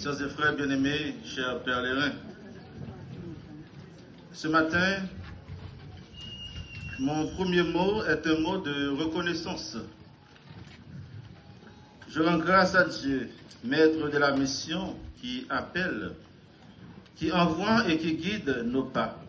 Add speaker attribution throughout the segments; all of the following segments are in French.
Speaker 1: Sœurs et frères bien-aimés, chers pèlerins, ce matin, mon premier mot est un mot de reconnaissance. Je rends grâce à Dieu, maître de la mission, qui appelle, qui envoie et qui guide nos pas.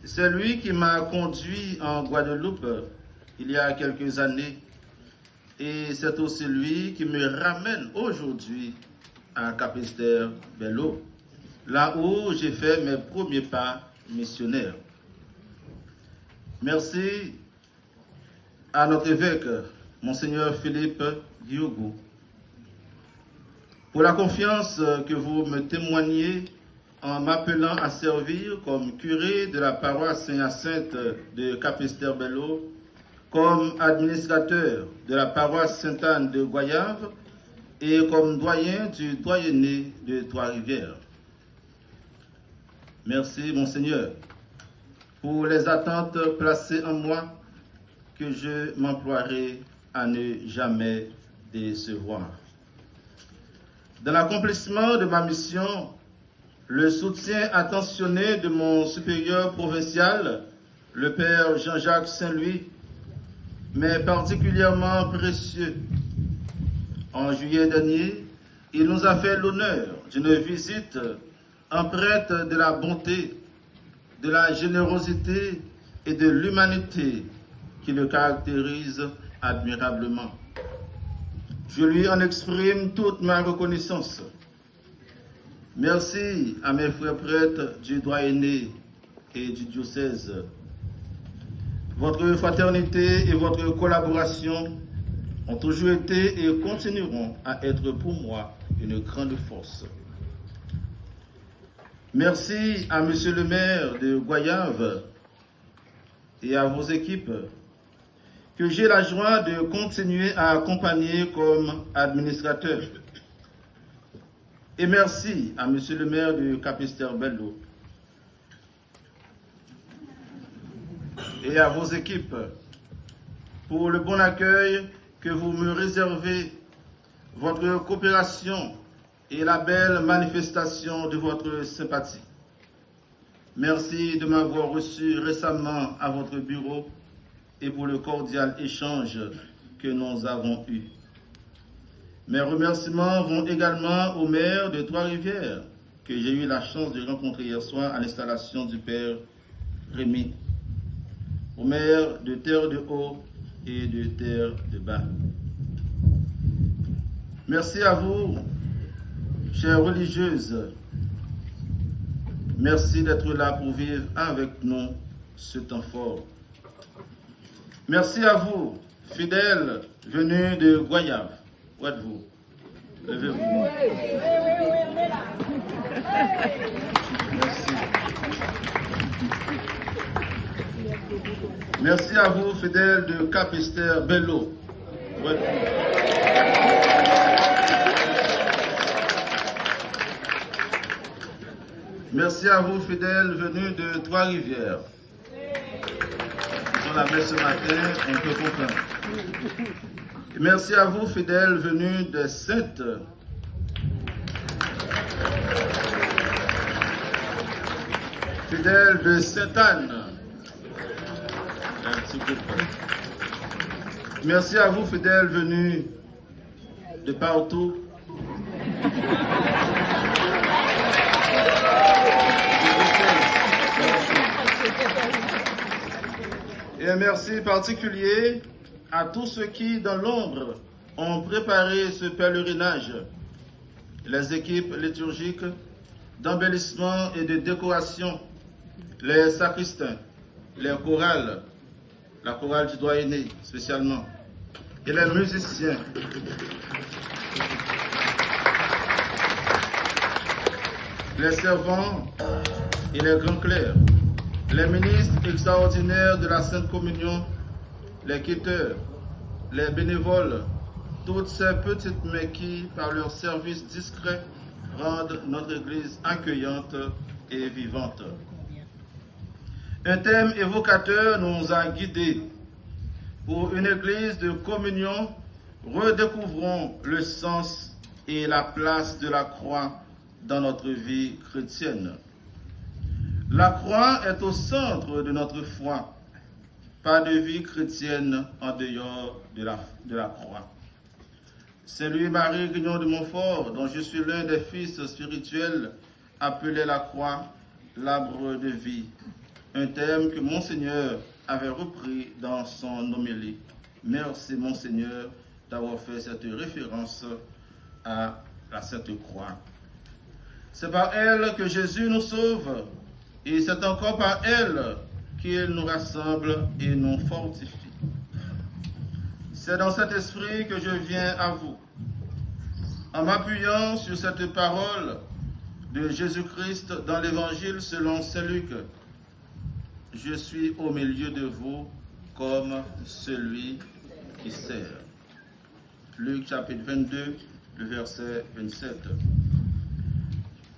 Speaker 1: C'est lui qui m'a conduit en Guadeloupe il y a quelques années, et c'est aussi lui qui me ramène aujourd'hui à Capesterre-Belle-Eau, là où j'ai fait mes premiers pas missionnaires. Merci à notre évêque, Monseigneur Philippe Diogo, pour la confiance que vous me témoignez en m'appelant à servir comme curé de la paroisse Saint-Hyacinthe de Capesterre-Belle-Eau, comme administrateur de la paroisse Sainte-Anne de Goyave et comme doyen du doyenné de Trois-Rivières. Merci, Monseigneur, pour les attentes placées en moi que je m'emploierai à ne jamais décevoir. Dans l'accomplissement de ma mission, le soutien attentionné de mon supérieur provincial, le Père Jean-Jacques Saint-Louis, m'est particulièrement précieux. En juillet dernier, il nous a fait l'honneur d'une visite empreinte de la bonté, de la générosité et de l'humanité qui le caractérise admirablement. Je lui en exprime toute ma reconnaissance. Merci à mes frères prêtres du doyenné et du diocèse. Votre fraternité et votre collaboration ont toujours été et continueront à être pour moi une grande force. Merci à Monsieur le maire de Goyave et à vos équipes que j'ai la joie de continuer à accompagner comme administrateur. Et merci à Monsieur le maire de Capesterre-Belle-Eau et à vos équipes pour le bon accueil que vous me réservez, votre coopération et la belle manifestation de votre sympathie. Merci de m'avoir reçu récemment à votre bureau et pour le cordial échange que nous avons eu. Mes remerciements vont également au maire de Trois-Rivières, que j'ai eu la chance de rencontrer hier soir à l'installation du Père Rémy, au maire de Terre-de-Haut et de Terre-de-Bas. Merci à vous, chères religieuses. Merci d'être là pour vivre avec nous ce temps fort. Merci à vous, fidèles venus de Goyave. Où êtes-vous? Levez-vous. Merci. Merci à vous, fidèles de Capesterre-Belle-Eau. Où êtes-vous? Merci à vous, fidèles venus de Trois-Rivières. Ils ont la messe ce matin, on peut comprendre. Et merci à vous, fidèles venus de Sainte. Fidèles de Sainte-Anne. Merci à vous, fidèles venus de partout. Et un merci particulier à tous ceux qui, dans l'ombre, ont préparé ce pèlerinage. Les équipes liturgiques d'embellissement et de décoration, les sacristains, les chorales, la chorale du doyenné spécialement, et les musiciens. Les servants et les grands clercs, les ministres extraordinaires de la Sainte Communion, les quitteurs, les bénévoles, toutes ces petites mains qui, par leur service discret, rendent notre Église accueillante et vivante. Un thème évocateur nous a guidés. Pour une Église de communion, redécouvrons le sens et la place de la croix dans notre vie chrétienne. La croix est au centre de notre foi. Pas de vie chrétienne en dehors de la croix. Saint Louis-Marie Grignon de Montfort, dont je suis l'un des fils spirituels, appelait la croix l'arbre de vie, un thème que Monseigneur avait repris dans son homélie. Merci Monseigneur d'avoir fait cette référence à la Sainte Croix. C'est par elle que Jésus nous sauve, et c'est encore par elle qu'il nous rassemble et nous fortifie. C'est dans cet esprit que je viens à vous, en m'appuyant sur cette parole de Jésus-Christ dans l'Évangile selon saint Luc. Je suis au milieu de vous comme celui qui sert. Luc chapitre 22, le verset 27.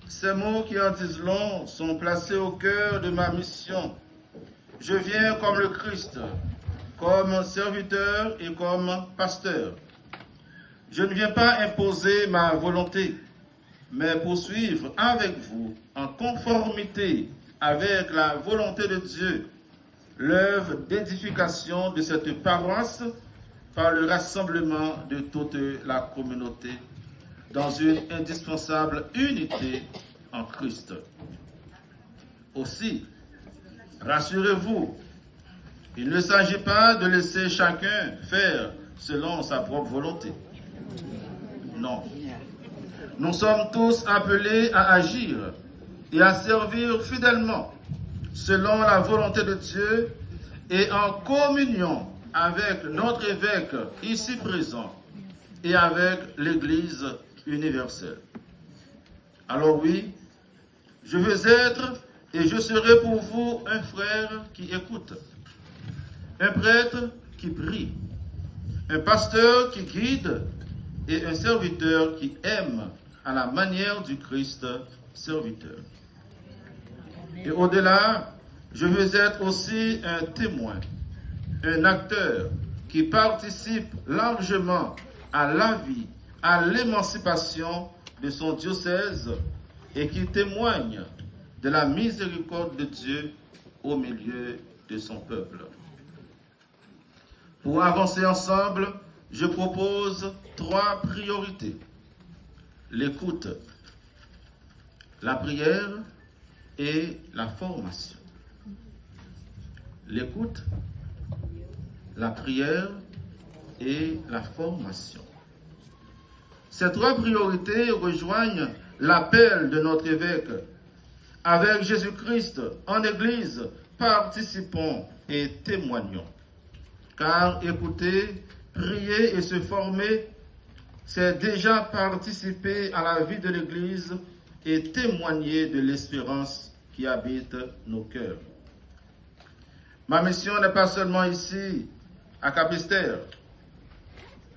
Speaker 1: Ces mots qui en disent long sont placés au cœur de ma mission. Je viens comme le Christ, comme serviteur et comme pasteur. Je ne viens pas imposer ma volonté, mais poursuivre avec vous, en conformité avec la volonté de Dieu, l'œuvre d'édification de cette paroisse par le rassemblement de toute la communauté dans une indispensable unité en Christ. Aussi, rassurez-vous, il ne s'agit pas de laisser chacun faire selon sa propre volonté. Non. Nous sommes tous appelés à agir et à servir fidèlement selon la volonté de Dieu et en communion avec notre évêque ici présent et avec l'Église universelle. Alors oui, je veux être et je serai pour vous un frère qui écoute, un prêtre qui prie, un pasteur qui guide et un serviteur qui aime à la manière du Christ serviteur. Et au-delà, je veux être aussi un témoin, un acteur qui participe largement à la vie, à l'émancipation de son diocèse et qui témoigne de la miséricorde de Dieu au milieu de son peuple. Pour avancer ensemble, je propose 3 priorités. L'écoute, la prière et la formation. L'écoute, la prière et la formation. Ces 3 priorités rejoignent l'appel de notre évêque. Avec Jésus-Christ en Église, participons et témoignons. Car écouter, prier et se former, c'est déjà participer à la vie de l'Église et témoigner de l'espérance qui habite nos cœurs. Ma mission n'est pas seulement ici, à Capesterre.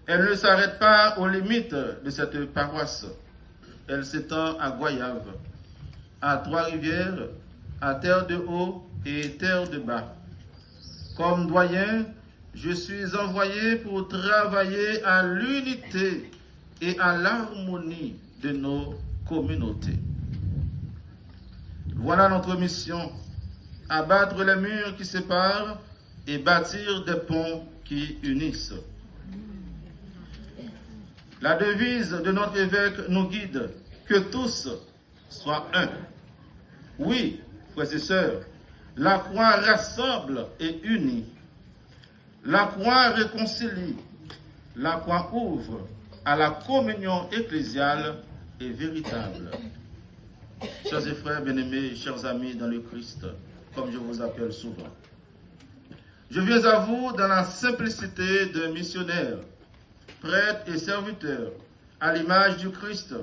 Speaker 1: Elle ne s'arrête pas aux limites de cette paroisse. Elle s'étend à Goyave, à Trois-Rivières, à Terre de Haut et Terre de Bas. Comme doyen, je suis envoyé pour travailler à l'unité et à l'harmonie de nos communautés. Voilà notre mission, abattre les murs qui séparent et bâtir des ponts qui unissent. La devise de notre évêque nous guide, que tous soient un. Oui, frères et sœurs, la croix rassemble et unit. La croix réconcilie. La croix ouvre à la communion ecclésiale et véritable. Chers et frères bien-aimés, chers amis dans le Christ, comme je vous appelle souvent, je viens à vous dans la simplicité d'un missionnaire, prêtre et serviteur, à l'image du Christ.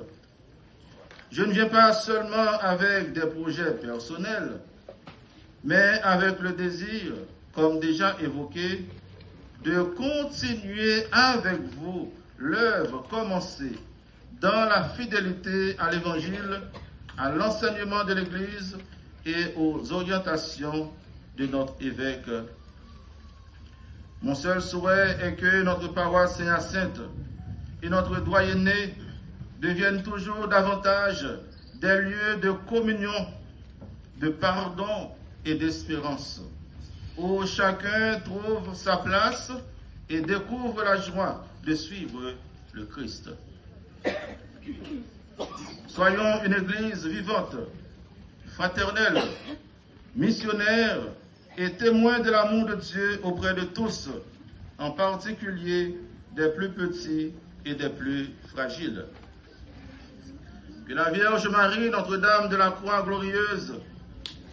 Speaker 1: Je ne viens pas seulement avec des projets personnels, mais avec le désir, comme déjà évoqué, de continuer avec vous l'œuvre commencée dans la fidélité à l'Évangile, à l'enseignement de l'Église et aux orientations de notre évêque. Mon seul souhait est que notre paroisse Saint-Hyacinthe et notre doyenné deviennent toujours davantage des lieux de communion, de pardon et d'espérance, où chacun trouve sa place et découvre la joie de suivre le Christ. Soyons une Église vivante, fraternelle, missionnaire et témoin de l'amour de Dieu auprès de tous, en particulier des plus petits et des plus fragiles. Que la Vierge Marie, Notre-Dame de la Croix glorieuse,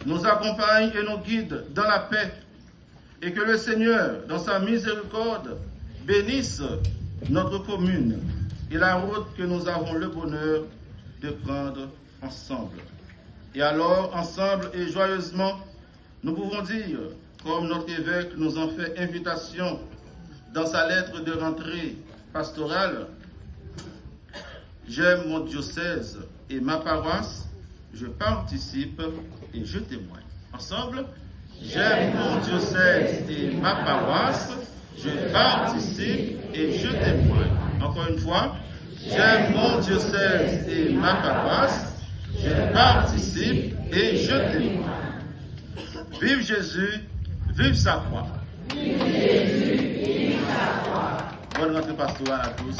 Speaker 1: nous accompagne et nous guide dans la paix, et que le Seigneur, dans sa miséricorde, bénisse notre commune et la route que nous avons le bonheur de prendre ensemble. Et alors, ensemble et joyeusement, nous pouvons dire, comme notre évêque nous en fait invitation dans sa lettre de rentrée pastorale, « J'aime mon diocèse et ma paroisse, je participe et je témoigne. » Ensemble, « J'aime mon diocèse et ma paroisse, je participe et je témoigne. » Encore une fois, « J'aime mon diocèse et ma paroisse, je participe et je témoigne. » Vive Jésus, vive sa croix. Vive Jésus, vive sa croix. Bonne rentrée pastorale à tous.